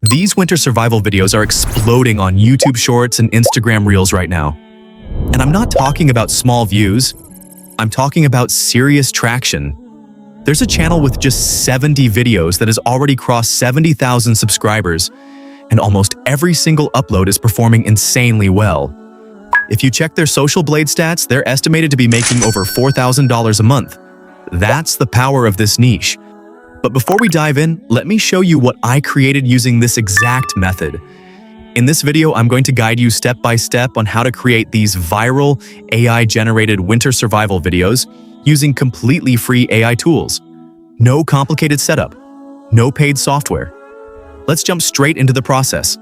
These winter survival videos are exploding on YouTube Shorts and Instagram Reels right now. And I'm not talking about small views, I'm talking about serious traction. There's a channel with just 70 videos that has already crossed 70,000 subscribers, and almost every single upload is performing insanely well. If you check their Social Blade stats, they're estimated to be making over $4,000 a month. That's the power of this niche. But before we dive in, let me show you what I created using this exact method. In this video, I'm going to guide you step by step on how to create these viral AI-generated winter survival videos using completely free AI tools. No complicated setup, no paid software. Let's jump straight into the process.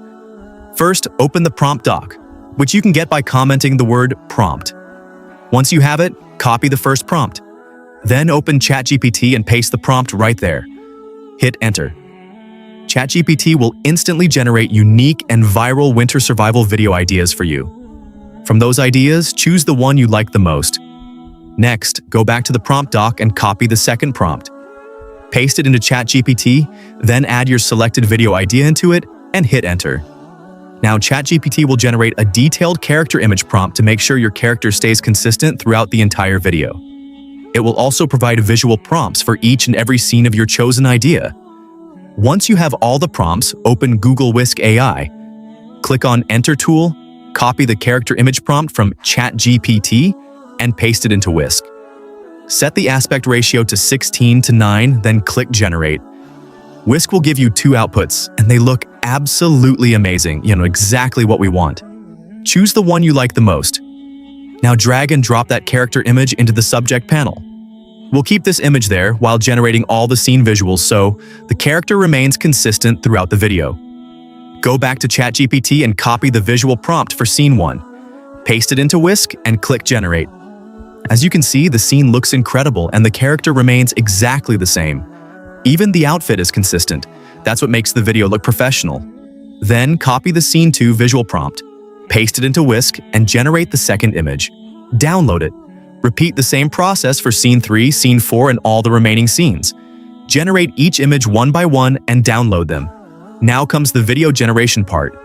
First, open the prompt doc, which you can get by commenting the word prompt. Once you have it, copy the first prompt. Then open ChatGPT and paste the prompt right there. Hit enter. ChatGPT will instantly generate unique and viral winter survival video ideas for you. From those ideas, choose the one you like the most. Next, go back to the prompt doc and copy the second prompt. Paste it into ChatGPT, then add your selected video idea into it and hit enter. Now ChatGPT will generate a detailed character image prompt to make sure your character stays consistent throughout the entire video. It will also provide visual prompts for each and every scene of your chosen idea. Once you have all the prompts, open Google Whisk AI. Click on Enter tool, copy the character image prompt from ChatGPT, and paste it into Whisk. Set the aspect ratio to 16:9, then click Generate. Whisk will give you two outputs, and they look absolutely amazing, exactly what we want. Choose the one you like the most. Now drag and drop that character image into the subject panel. We'll keep this image there while generating all the scene visuals so the character remains consistent throughout the video. Go back to ChatGPT and copy the visual prompt for scene 1. Paste it into Whisk and click Generate. As you can see, the scene looks incredible and the character remains exactly the same. Even the outfit is consistent. That's what makes the video look professional. Then copy the scene 2 visual prompt. Paste it into Whisk and generate the second image. Download it. Repeat the same process for scene 3, scene 4, and all the remaining scenes. Generate each image one by one and download them. Now comes the video generation part.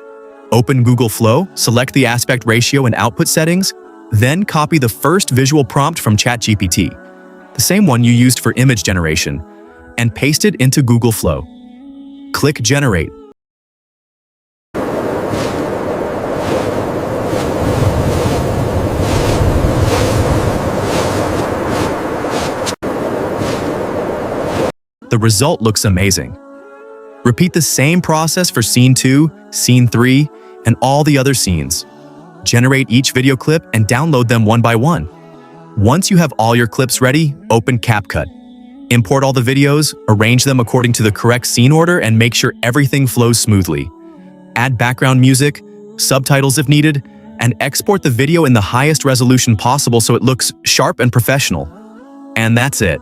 Open Google Flow, select the aspect ratio and output settings, then copy the first visual prompt from ChatGPT, the same one you used for image generation, and paste it into Google Flow. Click Generate. The result looks amazing. Repeat the same process for scene 2, scene 3, and all the other scenes. Generate each video clip and download them one by one. Once you have all your clips ready, open CapCut. Import all the videos, arrange them according to the correct scene order, and make sure everything flows smoothly. Add background music, subtitles if needed, and export the video in the highest resolution possible so it looks sharp and professional. And that's it.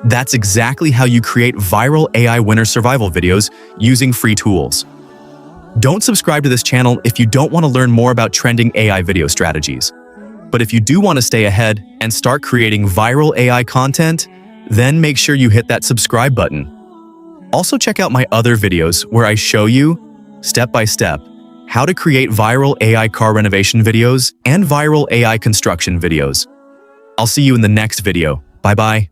That's exactly how you create viral AI winter survival videos using free tools. Don't subscribe to this channel if you don't want to learn more about trending AI video strategies. But if you do want to stay ahead and start creating viral AI content, then make sure you hit that subscribe button. Also check out my other videos where I show you, step by step, how to create viral AI car renovation videos and viral AI construction videos. I'll see you in the next video. Bye-bye.